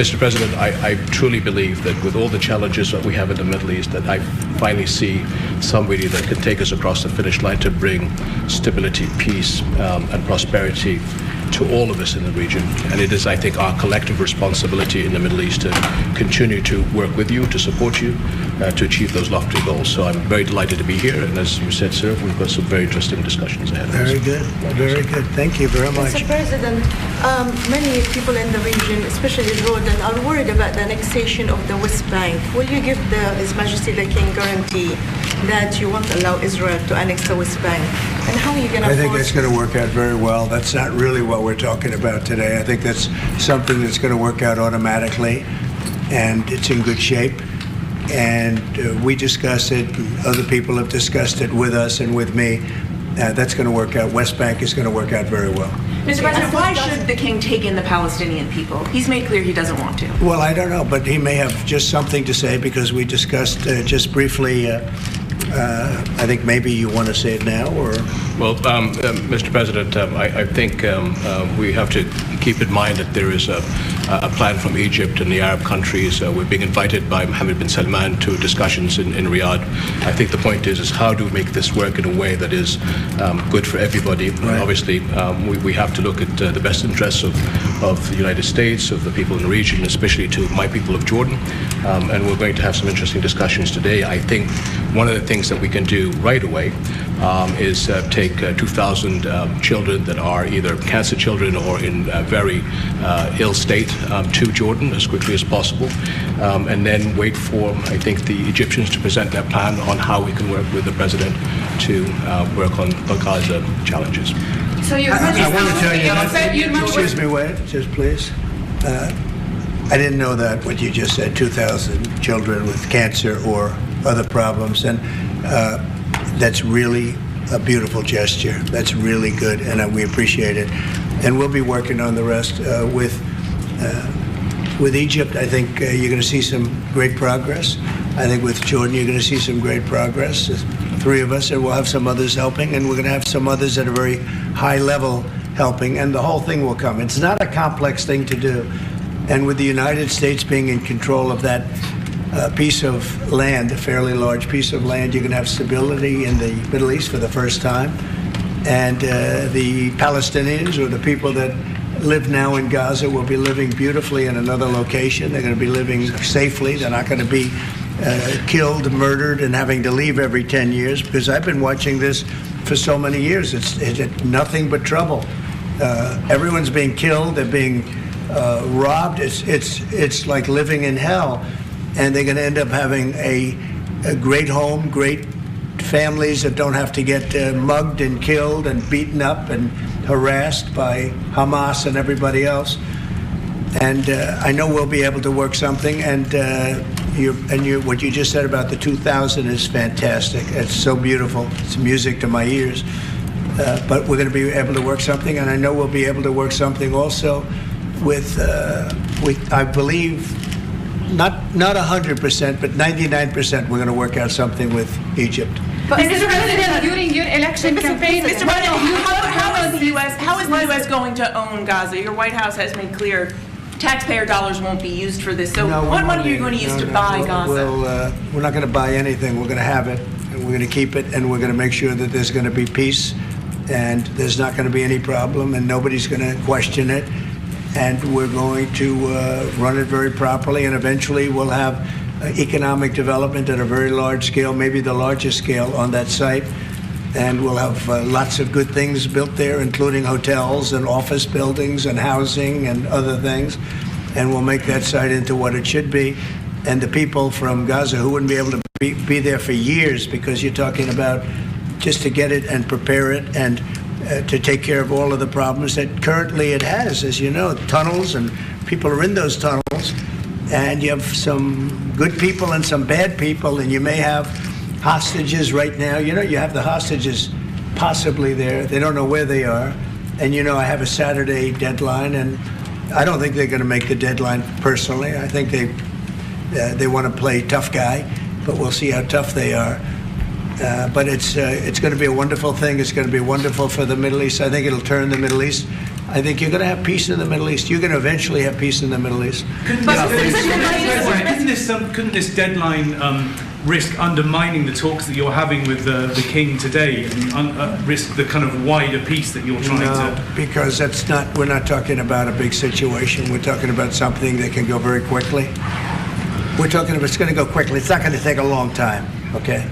Mr. President, I truly believe that with all the challenges that we have in the Middle East, that I finally see somebody that can take us across the finish line to bring stability, peace, and prosperity to all of us in the region. And it is, I think, our collective responsibility in the Middle East to continue to work with you, to support you, to achieve those lofty goals. So I'm very delighted to be here. And as you said, sir, we've got some very interesting discussions ahead of us. Very good. Very good. Thank you very much. Mr. President, many people in the region, especially Jordan, are worried about the annexation of the West Bank. Will you give His Majesty the King guarantee that you won't allow Israel to annex the West Bank? And how are you going to I think that's going to work out very well. That's not really what we're talking about today. I think that's something that's going to work out automatically, and it's in good shape. And we discussed it. Other people have discussed it with us and with me. That's going to work out. West Bank is going to work out very well. Mr. President, why should the king take in the Palestinian people? He's made clear he doesn't want to. Well, I don't know, but he may have just something to say because we discussed just briefly. I think maybe you want to say it now, or? Well, Mr. President, I think we have to keep in mind that there is a plan from Egypt and the Arab countries. We're being invited by Mohammed bin Salman to discussions in Riyadh. I think the point is how do we make this work in a way that is good for everybody? Right. Obviously, we have to look at the best interests of the United States, of the people in the region, especially to my people of Jordan. And we're going to have some interesting discussions today. I think one of the things that we can do right away is take 2,000 children that are either cancer children or in a very ill state to Jordan as quickly as possible, and then wait for, I think, the Egyptians to present their plan on how we can work with the president to work on the Gaza challenges. So you're I want to tell you, excuse me, wait, just please. I didn't know that, what you just said, 2,000 children with cancer or other problems, and that's really a beautiful gesture. That's really good, and we appreciate it. And we'll be working on the rest with Egypt. I think you're going to see some great progress. I think with Jordan, you're going to see some great progress. There's 3 of us, and we'll have some others helping, and we're going to have some others at a very high level helping, and the whole thing will come. It's not a complex thing to do. And with the United States being in control of that piece of land, a fairly large piece of land, you're going to have stability in the Middle East for the first time. And the Palestinians, or the people that live now in Gaza, will be living beautifully in another location. They're going to be living safely. They're not going to be killed, murdered, and having to leave every 10 years, because I've been watching this for so many years. It's nothing but trouble. Everyone's being killed. They're being robbed. It's like living in hell. And they're going to end up having a great home, great families that don't have to get mugged and killed and beaten up and harassed by Hamas and everybody else. And I know we'll be able to work something. And what you just said about the 2,000 is fantastic. It's so beautiful. It's music to my ears. But we're going to be able to work something, and I know we'll be able to work something also with I believe, not 100%, but 99%. We're going to work out something with Egypt. But Mr. President, during your election campaign, Mr. President, how is the U.S. going to own Gaza? Your White House has made clear taxpayer dollars won't be used for this. So what money are you going to use to buy Gaza? We're not going to buy anything. We're going to have it, and we're going to keep it, and we're going to make sure that there's going to be peace, and there's not going to be any problem, and nobody's going to question it. And we're going to run it very properly, and eventually we'll have economic development at a very large scale, maybe the largest scale on that site. And we'll have lots of good things built there, including hotels and office buildings and housing and other things. And we'll make that site into what it should be. And the people from Gaza who wouldn't be able to be there for years, because you're talking about just to get it and prepare it and to take care of all of the problems that currently it has, as you know, tunnels, and people are in those tunnels, and you have some good people and some bad people, and you may have hostages right now. You know, you have the hostages possibly there. They don't know where they are. And, you know, I have a Saturday deadline, and I don't think they're going to make the deadline personally. I think they want to play tough guy, but we'll see how tough they are. But it's going to be a wonderful thing. It's going to be wonderful for the Middle East. I think it'll turn the Middle East. I think you're going to have peace in the Middle East. You're going to eventually have peace in the Middle East. Couldn't this deadline risk undermining the talks that you're having with the king today, and risk the kind of wider peace that you're trying to? Because that's not. We're not talking about a big situation. We're talking about something that can go very quickly. We're talking about it's going to go quickly. It's not going to take a long time. Okay,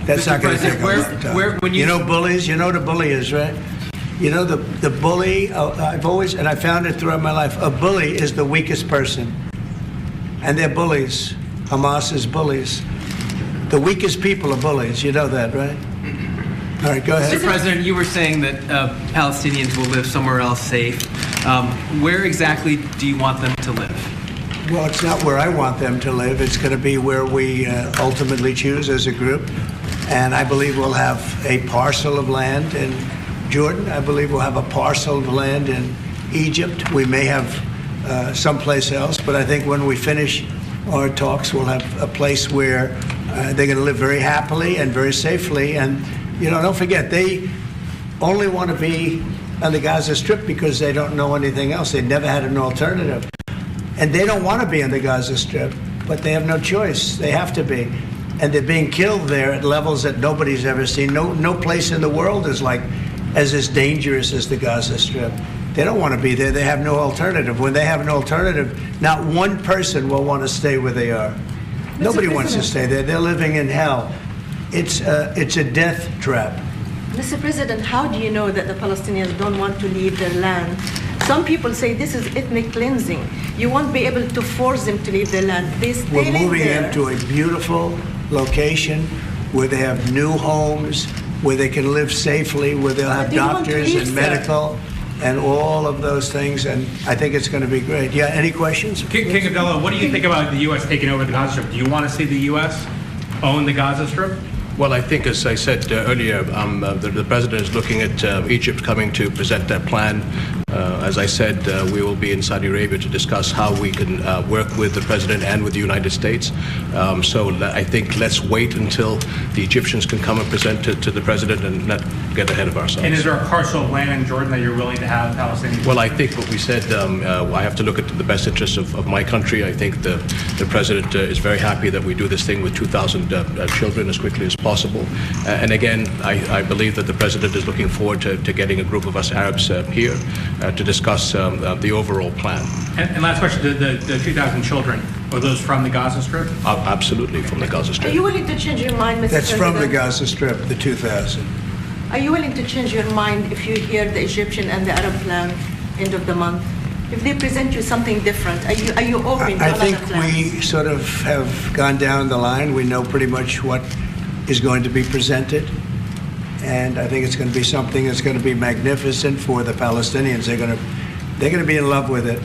that's not going to take a long time. You know bullies. You know what a bully is, right? You know the bully. I've always, and I found it throughout my life. A bully is the weakest person, and they're bullies. Hamas is bullies. The weakest people are bullies. You know that, right? All right, go ahead. Mr. President, you were saying that Palestinians will live somewhere else safe. Where exactly do you want them to live? Well, it's not where I want them to live. It's going to be where we ultimately choose as a group. And I believe we'll have a parcel of land in Jordan. I believe we'll have a parcel of land in Egypt. We may have someplace else. But I think when we finish our talks, we'll have a place where they're going to live very happily and very safely. And, you know, don't forget, they only want to be on the Gaza Strip because they don't know anything else. They've never had an alternative. And they don't want to be on the Gaza Strip, but they have no choice. They have to be. And they're being killed there at levels that nobody's ever seen. No place in the world is like as dangerous as the Gaza Strip. They don't want to be there. They have no alternative. When they have an alternative, not one person will want to stay where they are. Nobody wants to stay there. They're living in hell. It's a death trap. Mr. President, how do you know that the Palestinians don't want to leave their land? Some people say this is ethnic cleansing. You won't be able to force them to leave their land. We're moving them to a beautiful location where they have new homes, where they can live safely, where they'll have doctors and medical and all of those things, and I think it's going to be great. Yeah, any questions? King Abdullah, what do you think about the U.S. taking over the Gaza Strip? Do you want to see the U.S. own the Gaza Strip? Well, I think, as I said earlier, the president is looking at Egypt coming to present their plan. As I said, we will be in Saudi Arabia to discuss how we can work with the president and with the United States. So I think let's wait until the Egyptians can come and present to the president and not get ahead of ourselves. And is there a parcel of land in Jordan that you're willing to have Palestinians? Well, I think what we said, I have to look at the best interests of my country. I think the president is very happy that we do this thing with 2,000 children as quickly as possible. And again, I believe that the president is looking forward to getting a group of us Arabs here to discuss the overall plan. And last question, the 2,000 children, are those from the Gaza Strip? Absolutely, from the Gaza Strip. Are you willing to change your mind, Mr. That's President? from the Gaza Strip, the 2,000. Are you willing to change your mind if you hear the Egyptian and the Arab plan end of the month? If they present you something different, are you open to I other think plans? we sort of have gone down the line. We know pretty much what is going to be presented. And I think it's going to be something that's going to be magnificent for the Palestinians. They're going to be in love with it.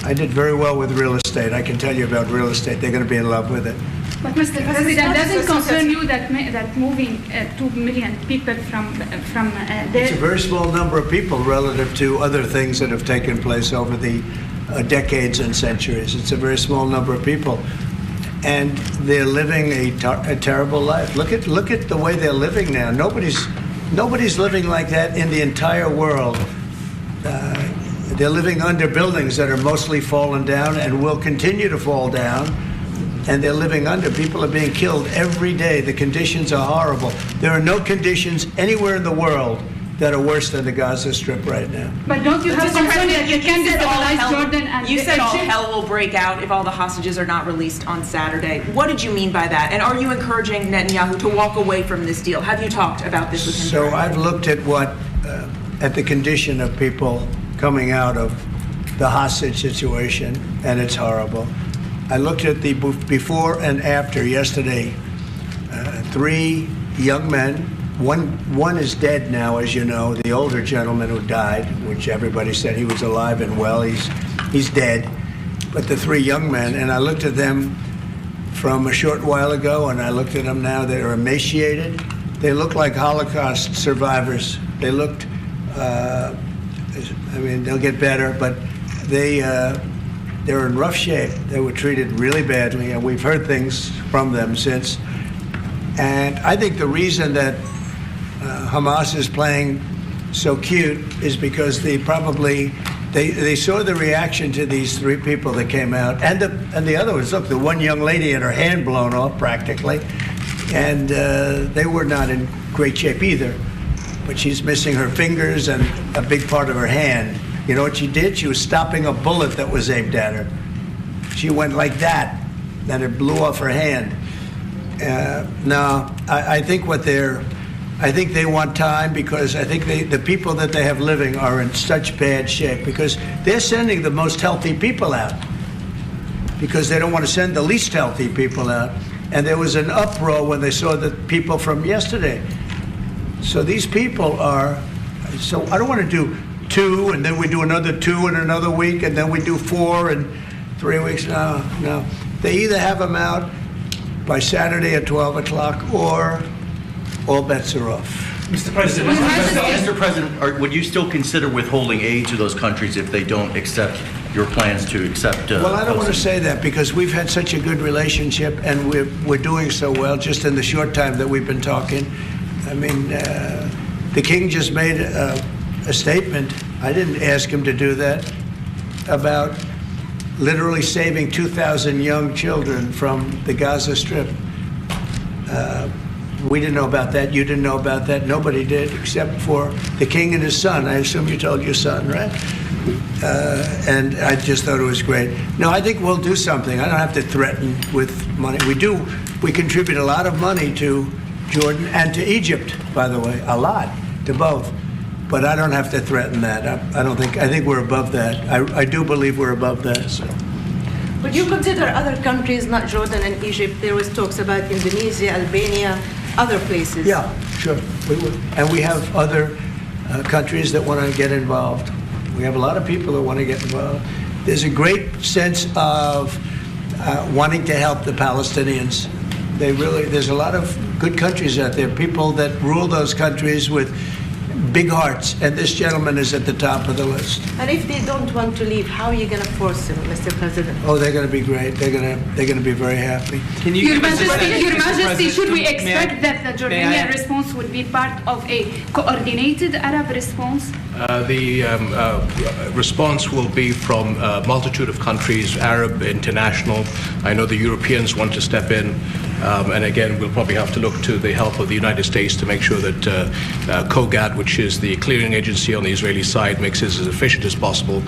I did very well with real estate. I can tell you about real estate. They're going to be in love with it. But Mr. President, doesn't concern you that moving 2 million people from there? It's a very small number of people relative to other things that have taken place over the decades and centuries. It's a very small number of people. And they're living a terrible life. Look at the way they're living now. Nobody's living like that in the entire world. They're living under buildings that are mostly fallen down and will continue to fall down. And they're living under. People are being killed every day. The conditions are horrible. There are no conditions anywhere in the world that are worse than the Gaza Strip right now. But don't you have concern that you can destabilize Jordan and You said all Egypt? hell will break out if all the hostages are not released on Saturday. What did you mean by that? And are you encouraging Netanyahu to walk away from this deal? Have you talked about this with him? So I've looked at at the condition of people coming out of the hostage situation, and it's horrible. I looked at the before and after yesterday. 3 young men. One is dead now, as you know. The older gentleman who died, which everybody said he was alive and well, he's dead. But the 3 young men, and I looked at them from a short while ago, and I looked at them now. They're emaciated. They look like Holocaust survivors. They looked. They'll get better, but they're in rough shape. They were treated really badly, and we've heard things from them since. And I think the reason that Hamas is playing so cute is because they saw the reaction to these three people that came out, and the other ones. Look, the one young lady had her hand blown off practically, and they were not in great shape either. But she's missing her fingers and a big part of her hand. You know what she did? She was stopping a bullet that was aimed at her. She went like that, and it blew off her hand. No, I think I think they want time, because I think the people that they have living are in such bad shape, because they're sending the most healthy people out because they don't want to send the least healthy people out. And there was an uproar when they saw the people from yesterday. So these people so I don't want to do 2 and then we do another 2 in another week and then we do 4 in 3 weeks. No. They either have them out by Saturday at 12 o'clock or all bets are off. Mr. President, Mr. President, would you still consider withholding aid to those countries if they don't accept your plans to accept? Well, I don't want to say that, because we've had such a good relationship and we're doing so well just in the short time that we've been talking. I mean, the King just made a statement. I didn't ask him to do that, about literally saving 2,000 young children from the Gaza Strip. We didn't know about that. You didn't know about that. Nobody did, except for the King and his son. I assume you told your son, right? And I just thought it was great. No, I think we'll do something. I don't have to threaten with money. We contribute a lot of money to Jordan and to Egypt, by the way, a lot, to both. But I don't have to threaten that. I think we're above that. I do believe we're above that. So. Would you consider other countries, not Jordan and Egypt? There was talks about Indonesia, Albania, other places. Yeah, sure, we would. And we have other countries that want to get involved. We have a lot of people that want to get involved. There's a great sense of wanting to help the Palestinians. There's a lot of good countries out there, people that rule those countries with big hearts, and this gentleman is at the top of the list. And if they don't want to leave, how are you going to force them, Mr. President? Oh, they're going to be great. They're going to be very happy. Can you Your give us Majesty, should we may I- expect that the Jordanian response would be part of a coordinated Arab response? The response will be from a multitude of countries, Arab, international. I know the Europeans want to step in. And again, we'll probably have to look to the help of the United States to make sure that COGAT, which is the clearing agency on the Israeli side, makes this as efficient as possible,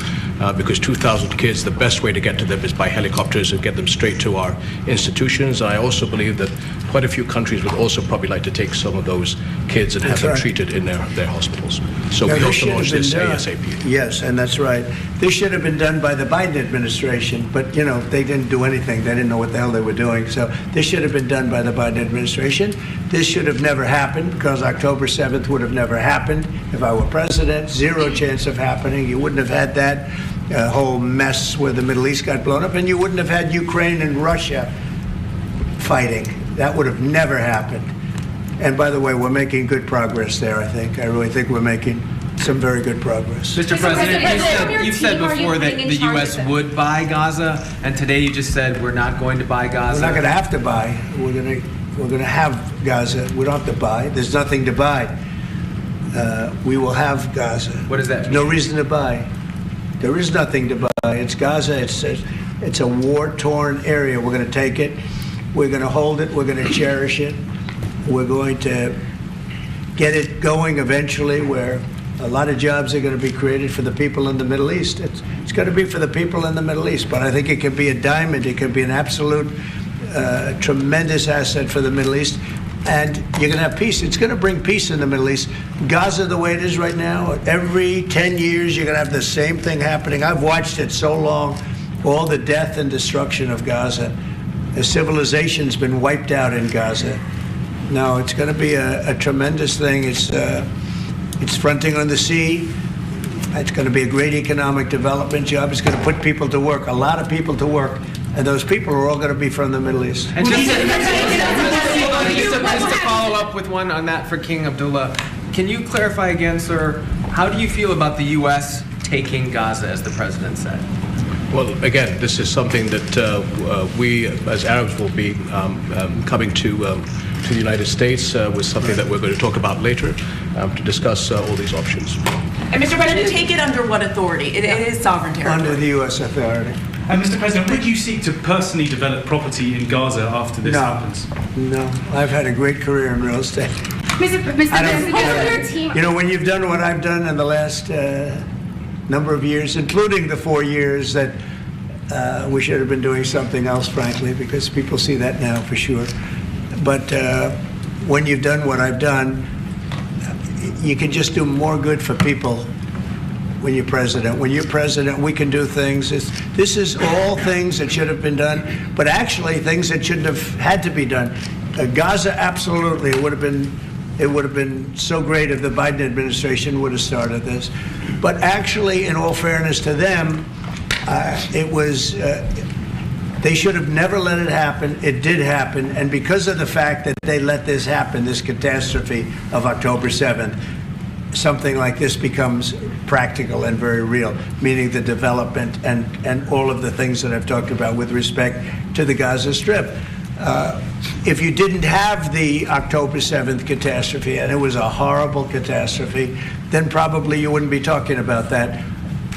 because 2,000 kids, the best way to get to them is by helicopters and get them straight to our institutions. And I also believe that quite a few countries would also probably like to take some of those kids and have them treated in their hospitals. So we hope to launch this ASAP. Yes, and that's right. This should have been done by the Biden administration, but, they didn't do anything. They didn't know what the hell they were doing. So this should have been done by the Biden administration. This should have never happened, because October 7th would have never happened. If I were president, zero chance of happening. You wouldn't have had that whole mess where the Middle East got blown up, and you wouldn't have had Ukraine and Russia fighting. That would have never happened. And by the way, we're making good progress there, I think. I really think we're making some very good progress. Mr. President, you've said before that the U.S. would buy Gaza, and today you just said we're not going to buy Gaza. We're not going to have to buy. We're going to have Gaza. We don't have to buy. There's nothing to buy. We will have Gaza. What does that mean? No reason to buy. There is nothing to buy. It's Gaza. It's a war-torn area. We're going to take it. We're going to hold it. We're going to cherish it. We're going to get it going eventually, where a lot of jobs are going to be created for the people in the Middle East. It's going to be for the people in the Middle East, but I think it could be a diamond. It could be an absolute tremendous asset for the Middle East. And you're going to have peace. It's going to bring peace in the Middle East. Gaza, the way it is right now, every 10 years you're going to have the same thing happening. I've watched it so long, all the death and destruction of Gaza. The civilization's been wiped out in Gaza. No, it's going to be a tremendous thing. It's fronting on the sea. It's going to be a great economic development job. It's going to put people to work, a lot of people to work. And those people are all going to be from the Middle East. And just to follow up with one on that for King Abdullah, can you clarify again, sir, how do you feel about the U.S. taking Gaza, as the president said? Well, again, this is something that we, as Arabs, will be coming to to the United States was something that we're going to talk about later to discuss all these options. And Mr. President, take it under what authority? It is sovereign territory. Under the U.S. authority. And Mr. President, would you seek to personally develop property in Gaza after this happens? No. I've had a great career in real estate. Mr. President, You know, when you've done what I've done in the last number of years, including the 4 years that we should have been doing something else, frankly, because people see that now for sure. But when you've done what I've done, you can just do more good for people when you're president. When you're president, we can do things. This is all things that should have been done, but actually things that shouldn't have had to be done. Gaza, absolutely, it would have been so great if the Biden administration would have started this. But actually, in all fairness to them, they should have never let it happen. It did happen. And because of the fact that they let this happen, this catastrophe of October 7th, something like this becomes practical and very real, meaning the development and all of the things that I've talked about with respect to the Gaza Strip. If you didn't have the October 7th catastrophe, and it was a horrible catastrophe, then probably you wouldn't be talking about that.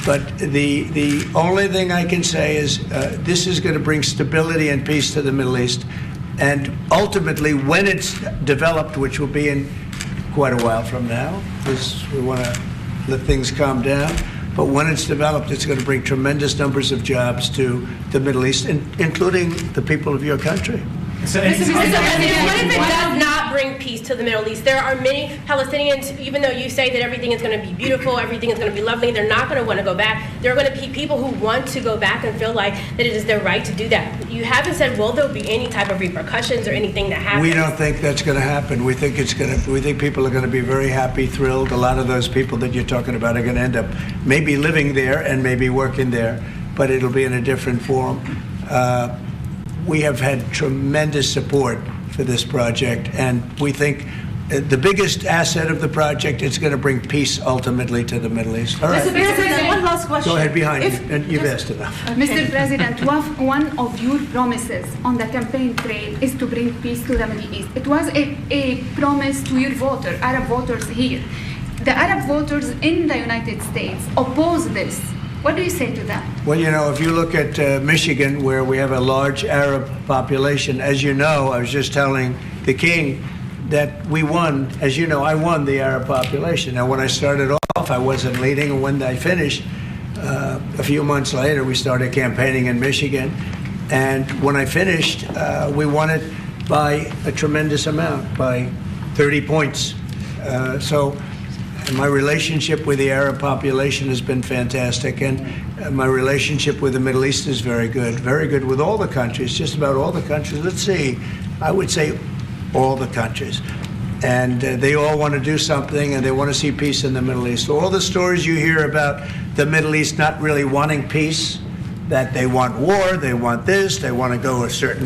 But the only thing I can say is this is going to bring stability and peace to the Middle East. And ultimately, when it's developed, which will be in quite a while from now, because we want to let things calm down. But when it's developed, it's going to bring tremendous numbers of jobs to the Middle East, including the people of your country. So what if it does not bring peace to the Middle East? There are many Palestinians, even though you say that everything is going to be beautiful, everything is going to be lovely, they're not going to want to go back. There are going to be people who want to go back and feel like that it is their right to do that. You haven't said, will there be any type of repercussions or anything that happens? We don't think that's going to happen. We think people are going to be very happy, thrilled. A lot of those people that you're talking about are going to end up maybe living there and maybe working there, but it'll be in a different form. We have had tremendous support for this project, and we think the biggest asset of the project is going to bring peace ultimately to the Middle East. All right. Mr. President, one last question. Go ahead, behind you. And you've asked enough. Mr. President, one of your promises on the campaign trail is to bring peace to the Middle East. It was a promise to your Arab voters here. The Arab voters in the United States oppose this. What do you say to that? Well, you know, if you look at Michigan, where we have a large Arab population, as you know, I was just telling the king that we won. As you know, I won the Arab population. Now, when I started off, I wasn't leading, and when I finished, a few months later, we started campaigning in Michigan. And when I finished, we won it by a tremendous amount, by 30 points. So my relationship with the Arab population has been fantastic, and my relationship with the Middle East is very good with all the countries, just about all the countries. Let's see, I would say all the countries. And they all want to do something, and they want to see peace in the Middle East. All the stories you hear about the Middle East not really wanting peace, that they want war, they want this, they want to go a certain